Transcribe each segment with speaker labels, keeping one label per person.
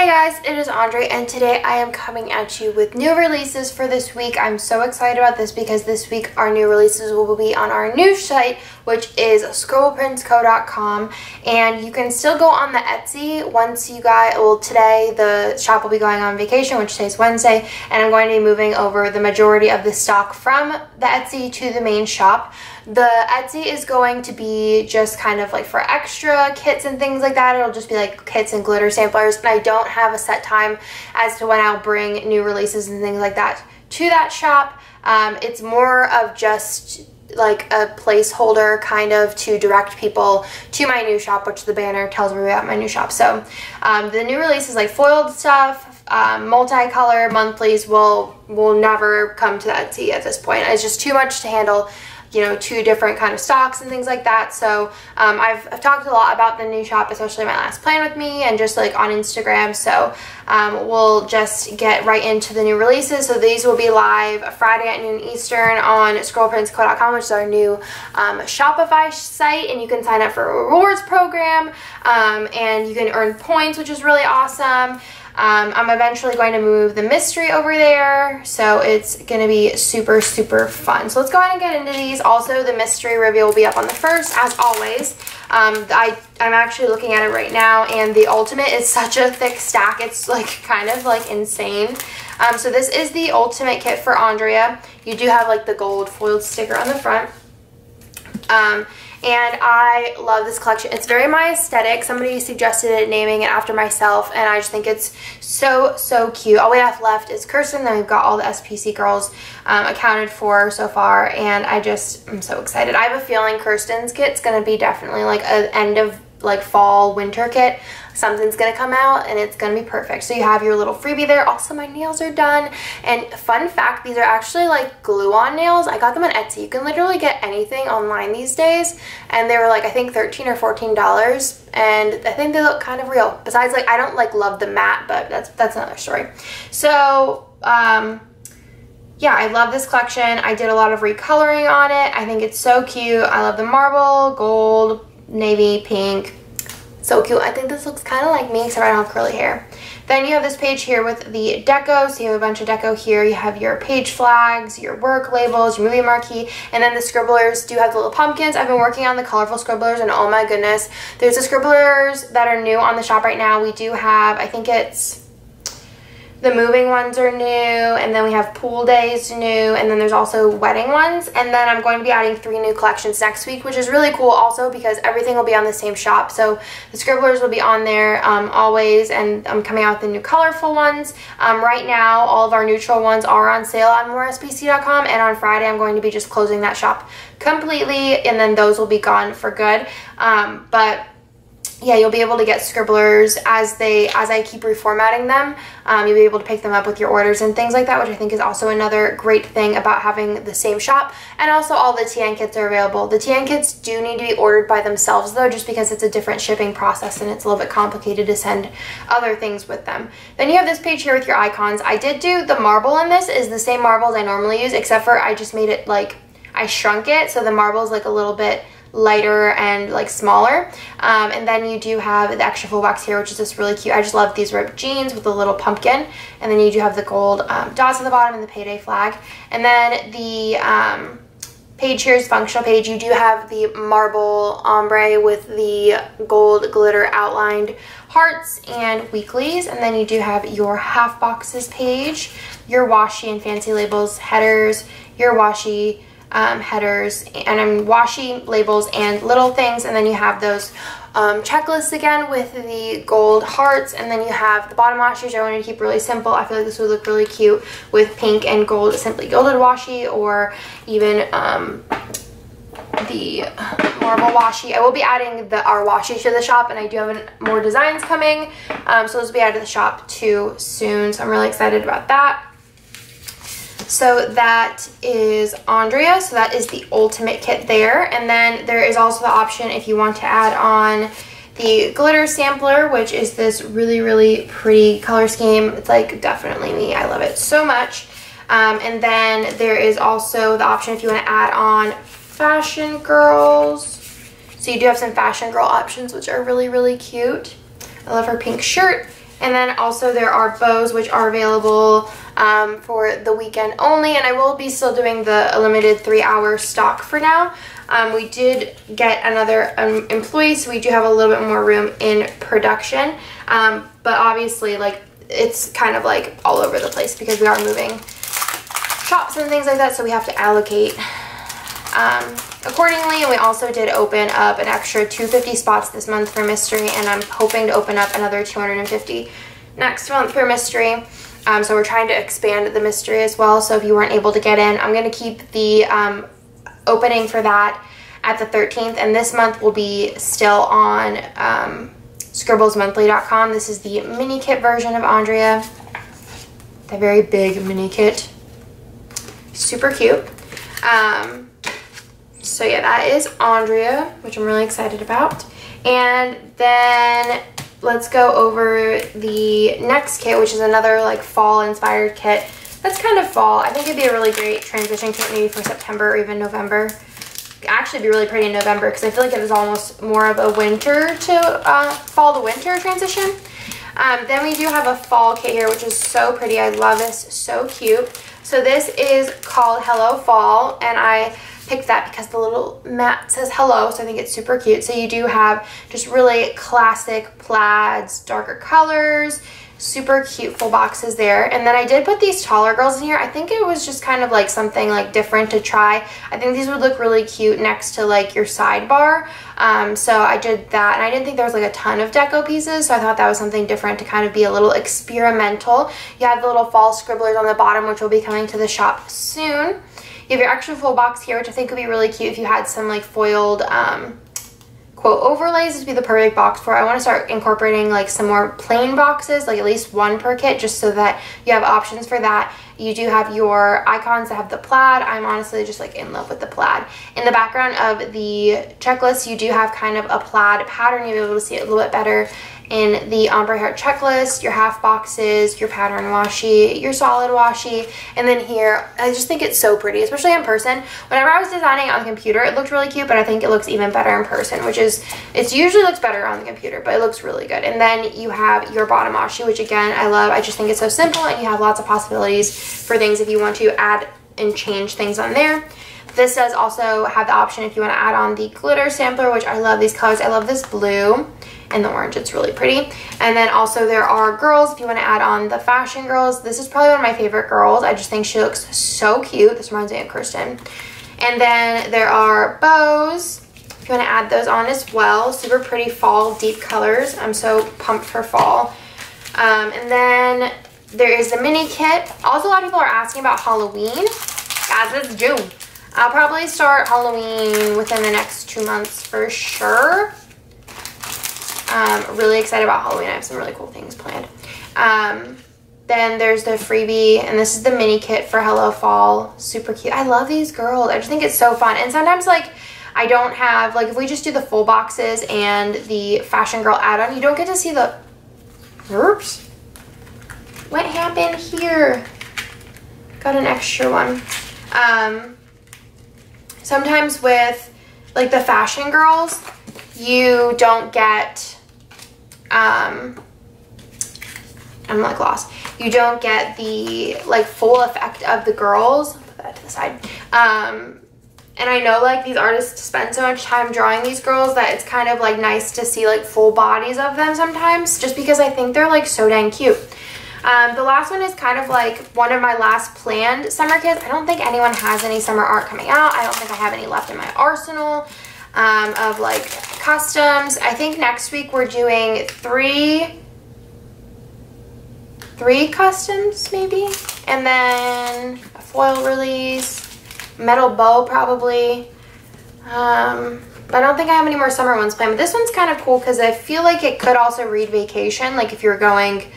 Speaker 1: Hey guys, it is Andre and today I am coming at you with new releases for this week. I'm so excited about this because this week our new releases will be on our new site, which is scribbleprintsco.com, and you can still go on the Etsy once you guys, well, today the shop will be going on vacation, which today's Wednesday, and I'm going to be moving over the majority of the stock from the Etsy to the main shop. The Etsy is going to be just kind of like for extra kits and things like that. It'll just be like kits and glitter samplers, and I don't have a set time as to when I'll bring new releases and things like that to that shop. It's more of just like a placeholder kind of to direct people to my new shop, which the banner tells me about my new shop. So the new releases like foiled stuff, multicolor monthlies will never come to the Etsy at this point. It's just too much to handle, you know, two different kind of stocks and things like that. So I've talked a lot about the new shop, especially my last plan with me and just like on Instagram. So we'll just get right into the new releases. So these will be live Friday at noon Eastern on scribbleprintsco.com, which is our new Shopify site, and you can sign up for a rewards program and you can earn points, which is really awesome. I'm eventually going to move the mystery over there, so it's going to be super fun. So let's go ahead and get into these. Also, the mystery reveal will be up on the 1st, as always. I'm actually looking at it right now, and the ultimate is such a thick stack. It's like kind of like insane. So this is the ultimate kit for Andrea. You do have like the gold foiled sticker on the front. And I love this collection. It's very my aesthetic. Somebody suggested it, naming it after myself, and I just think it's so cute. All we have left is Kirsten, then we've got all the SPC girls accounted for so far, and I'm so excited. I have a feeling Kirsten's kit's gonna be definitely like an end of like fall winter kit. Something's gonna come out and it's gonna be perfect. So you have your little freebie there. Also, my nails are done, and fun fact, these are actually like glue-on nails. I got them on Etsy. You can literally get anything online these days, and they were like, I think $13 or $14, and I think they look kind of real. Besides, like, I don't like love the matte, but that's another story. So yeah, I love this collection. I did a lot of recoloring on it. I think it's so cute. I love the marble, gold, navy, pink. So cute. I think this looks kind of like me, except I don't have curly hair. Then you have this page here with the deco. So you have a bunch of deco here. You have your page flags, your work labels, your movie marquee, and then the scribblers do have the little pumpkins. I've been working on the colorful scribblers, and oh my goodness, there's the scribblers that are new on the shop right now. We do have, I think it's the moving ones are new, and then we have pool days new, and then there's also wedding ones. And then I'm going to be adding 3 new collections next week, which is really cool also because everything will be on the same shop. So the scribblers will be on there always, and I'm coming out with the new colorful ones. Right now, all of our neutral ones are on sale on MoreSPC.com, and on Friday I'm going to be just closing that shop completely, and then those will be gone for good. But yeah, you'll be able to get scribblers as I keep reformatting them. You'll be able to pick them up with your orders and things like that, which I think is also another great thing about having the same shop. And also all the TN kits are available. The TN kits do need to be ordered by themselves though, just because it's a different shipping process and it's a little bit complicated to send other things with them. Then you have this page here with your icons. I did do the marble in this, is the same marbles I normally use, except for I just made it like, I shrunk it, so the marble is like a little bit lighter and like smaller. And then you do have the extra full box here, which is just really cute. I just love these ripped jeans with the little pumpkin, and then you do have the gold dots on the bottom and the payday flag. And then the page here is functional page. You do have the marble ombre with the gold glitter outlined hearts and weeklies, and then you do have your half boxes page, your washi and fancy labels headers, your washi headers, and washi labels and little things, and then you have those checklists again with the gold hearts, and then you have the bottom washi, which I wanted to keep really simple. I feel like this would look really cute with pink and gold, simply gilded washi, or even the marble washi. I will be adding our washi to the shop, and I do have more designs coming, so those will be added to the shop too soon, so I'm really excited about that. So that is Andrea. So that is the ultimate kit there. And then there is also the option if you want to add on the glitter sampler, which is this really pretty color scheme. It's like definitely me. I love it so much. And then there is also the option if you want to add on fashion girls. So you do have some fashion girl options, which are really cute. I love her pink shirt. And then also there are bows which are available for the weekend only, and I will be still doing the limited 3-hour stock for now. We did get another employee, so we do have a little bit more room in production, but obviously like it's kind of like all over the place because we are moving shops and things like that, so we have to allocate accordingly. And we also did open up an extra 250 spots this month for mystery, and I'm hoping to open up another 250 next month for mystery. So we're trying to expand the mystery as well, so if you weren't able to get in, I'm going to keep the opening for that at the 13th, and this month will be still on scribblesmonthly.com. This is the mini kit version of Andrea, the very big mini kit, super cute. So yeah, that is Andrea, which I'm really excited about. And then let's go over the next kit, which is another like fall inspired kit. That's kind of fall. I think it'd be a really great transition kit maybe for September or even November. It'd actually be really pretty in November because I feel like it was almost more of a winter to fall to winter transition. Then we do have a fall kit here, which is so pretty. I love this, so cute. So this is called Hello Fall, and I picked that because the little mat says hello, so I think it's super cute. So you do have just really classic plaids, darker colors, super cute full boxes there. And then I did put these taller girls in here. I think it was just kind of like something like different to try. I think these would look really cute next to like your sidebar. So I did that, and I didn't think there was like a ton of deco pieces, so I thought that was something different to kind of be a little experimental. You have the little fall scribblers on the bottom, which will be coming to the shop soon. You have your extra full box here, which I think would be really cute if you had some like foiled quote overlays. This would be the perfect box for it. I want to start incorporating like some more plain boxes, like at least one per kit, just so that you have options for that. You do have your icons that have the plaid. I'm honestly just like in love with the plaid. In the background of the checklist, you do have kind of a plaid pattern. You'll be able to see it a little bit better in the ombre hair checklist, your half boxes, your pattern washi, your solid washi, and then here, I just think it's so pretty, especially in person. Whenever I was designing it on the computer, it looked really cute, but I think it looks even better in person, which is, it usually looks better on the computer, but it looks really good. And then you have your bottom washi, which again, I love. I just think it's so simple, and you have lots of possibilities for things if you want to add and change things on there. This does also have the option if you want to add on the glitter sampler, which I love these colors. I love this blue and the orange, it's really pretty. And then also there are girls, if you want to add on the fashion girls. This is probably one of my favorite girls. I just think she looks so cute. This reminds me of Kirsten. And then there are bows, if you want to add those on as well. Super pretty fall deep colors. I'm so pumped for fall. And then there is the mini kit. Also, a lot of people are asking about Halloween. Guys, it's June. I'll probably start Halloween within the next 2 months for sure. Really excited about Halloween. I have some really cool things planned. Then there's the freebie, and this is the mini kit for Hello Fall. Super cute. I love these girls. I just think it's so fun. And sometimes like I don't have, like if we just do the full boxes and the fashion girl add-on, you don't get to see the, oops. What happened here? Got an extra one. Sometimes with like the fashion girls, you don't get, I'm like lost. You don't get the like full effect of the girls. Put that to the side. And I know like these artists spend so much time drawing these girls that it's kind of like nice to see like full bodies of them sometimes, just because I think they're like so dang cute. The last one is kind of like one of my last planned summer kits. I don't think anyone has any summer art coming out. I don't think I have any left in my arsenal of like customs. I think next week we're doing three customs maybe, and then a foil release, metal bow probably. But I don't think I have any more summer ones planned, but this one's kind of cool because I feel like it could also read vacation, like if you're going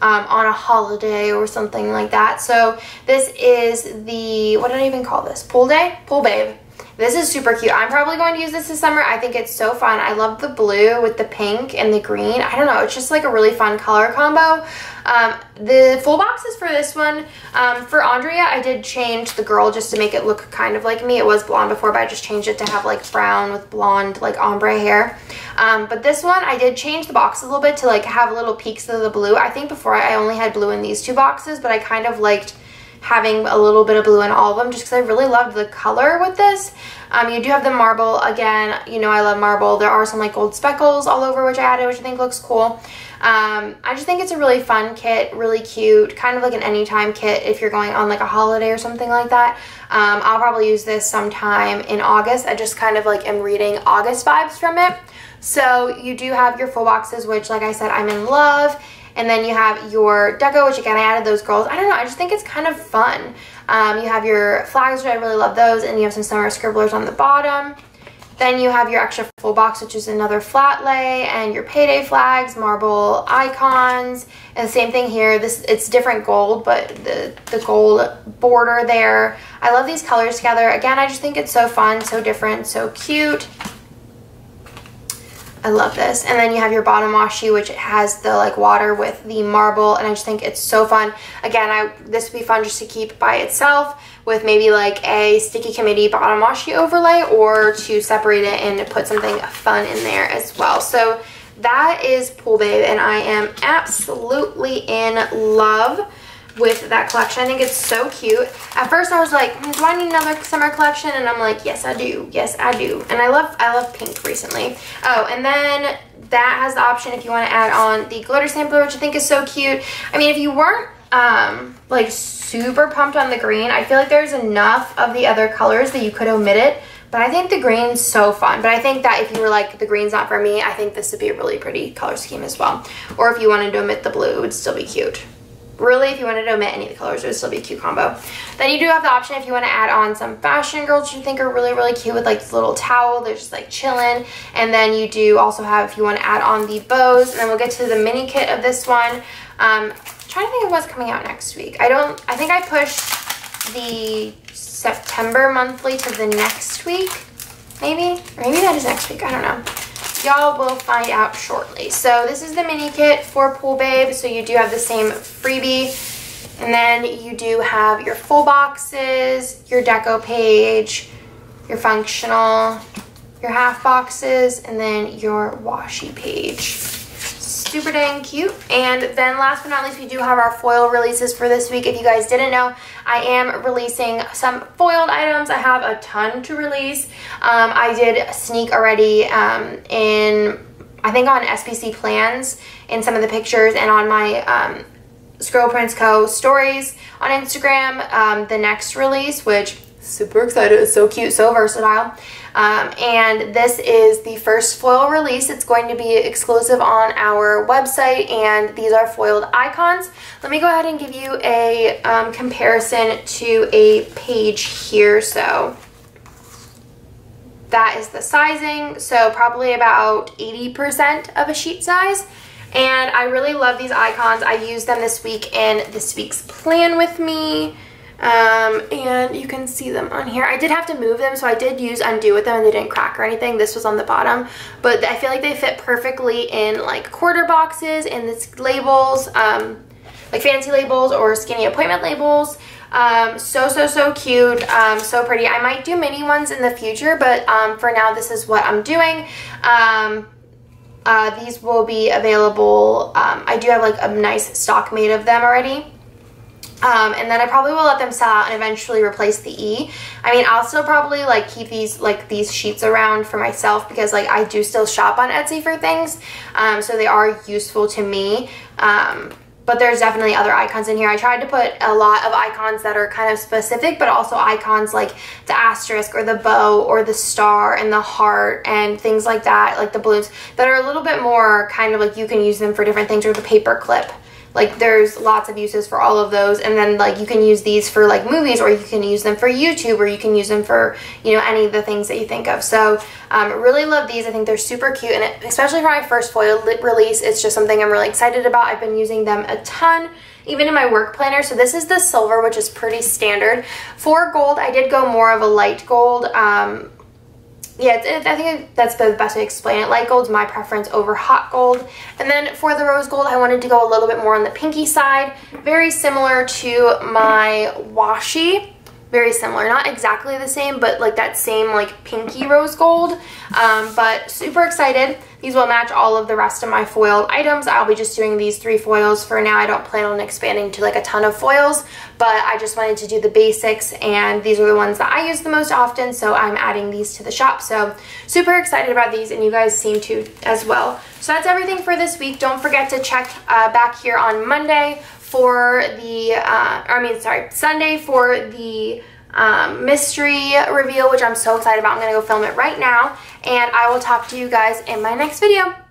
Speaker 1: on a holiday or something like that. So this is the, what did I even call this? Pool day? Pool babe. This is super cute. I'm probably going to use this summer. I think it's so fun. I love the blue with the pink and the green. I don't know. It's just like a really fun color combo. The full boxes for this one, for Andrea, I did change the girl just to make it look kind of like me. It was blonde before, but I just changed it to have like brown with blonde like ombre hair. But this one, I did change the box a little bit to like have little peaks of the blue. I think before I only had blue in these two boxes, but I kind of liked having a little bit of blue in all of them just because I really loved the color with this. You do have the marble. Again, you know I love marble. There are some like gold speckles all over, which I added, which I think looks cool. I just think it's a really fun kit, really cute, kind of like an anytime kit if you're going on like a holiday or something like that. I'll probably use this sometime in August. I just kind of like am reading August vibes from it. So you do have your full boxes, which like I said, I'm in love. And then you have your deco, which again, I added those girls. I don't know, I just think it's kind of fun. You have your flags, which I really love those, and you have some summer scribblers on the bottom. Then you have your extra full box, which is another flat lay, and your payday flags, marble icons, and the same thing here. It's different gold, but the gold border there. I love these colors together. Again, I just think it's so fun, so different, so cute. I love this. And then you have your bottom washi, which has the like water with the marble, and I just think it's so fun. Again, this would be fun just to keep by itself with maybe like a sticky committee bottom washi overlay, or to separate it and put something fun in there as well. So that is Pool Babe, and I am absolutely in love with that collection. I think it's so cute. At first I was like, do I need another summer collection? And I'm like, yes I do, yes I do. And I love pink recently. Oh, and then that has the option if you want to add on the glitter sampler, which I think is so cute. I mean, if you weren't like super pumped on the green, I feel like there's enough of the other colors that you could omit it. But I think the green's so fun. But I think that if you were like, the green's not for me, I think this would be a really pretty color scheme as well. Or if you wanted to omit the blue, it would still be cute. Really, if you wanted to omit any of the colors, it would still be a cute combo. Then you do have the option if you want to add on some fashion girls you think are really, really cute with like this little towel. They're just like chilling. And then you do also have, if you want to add on the bows. And then we'll get to the mini kit of this one. I'm trying to think of what's coming out next week. I think I pushed the September monthly to the next week. Maybe? Or maybe that is next week. I don't know. Y'all will find out shortly. So this is the mini kit for Pool Babe. So you do have the same freebie. And then you do have your full boxes, your deco page, your functional, your half boxes, and then your washi page. Super dang cute. And then last but not least, we do have our foil releases for this week. If you guys didn't know, I am releasing some foiled items. I have a ton to release. I did sneak already I think on SPC plans in some of the pictures, and on my Scribble Prints Co stories on Instagram, the next release, which super excited. It's so cute, so versatile. And this is the first foil release. It's going to be exclusive on our website, and these are foiled icons. Let me go ahead and give you a comparison to a page here. So that is the sizing, so probably about 80% of a sheet size. And I really love these icons. I used them this week in this week's plan with me. And you can see them on here. I did have to move them, so I did use undo with them and they didn't crack or anything. This was on the bottom, but I feel like they fit perfectly in like quarter boxes and this labels, like fancy labels or skinny appointment labels. So cute, so pretty. I might do mini ones in the future, but for now this is what I'm doing. These will be available. I do have like a nice stock made of them already. And then I probably will let them sell out and eventually replace the E. I mean, I'll still probably like keep these sheets around for myself because like I do still shop on Etsy for things. So they are useful to me. But there's definitely other icons in here. I tried to put a lot of icons that are kind of specific, but also icons like the asterisk or the bow or the star and the heart and things like that, like the balloons that are a little bit more kind of like you can use them for different things, or the paper clip. Like there's lots of uses for all of those. And then like you can use these for like movies, or you can use them for YouTube, or you can use them for, you know, any of the things that you think of. So really love these. I think they're super cute, and especially for my first foil release, it's just something I'm really excited about. I've been using them a ton, even in my work planner. So this is the silver, which is pretty standard. For gold, I did go more of a light gold. Yeah, I think that's the best way to explain it. Light gold's my preference over hot gold. And then for the rose gold, I wanted to go a little bit more on the pinky side. Very similar to my washi. Very similar, not exactly the same, but like that same like pinky rose gold. But super excited. These will match all of the rest of my foiled items. I'll be just doing these 3 foils for now. I don't plan on expanding to like a ton of foils, but I just wanted to do the basics, and these are the ones that I use the most often, so I'm adding these to the shop. So super excited about these, and you guys seem to as well. So that's everything for this week. Don't forget to check back here on Monday for the, Sunday for the mystery reveal, which I'm so excited about. I'm going to go film it right now, and I will talk to you guys in my next video.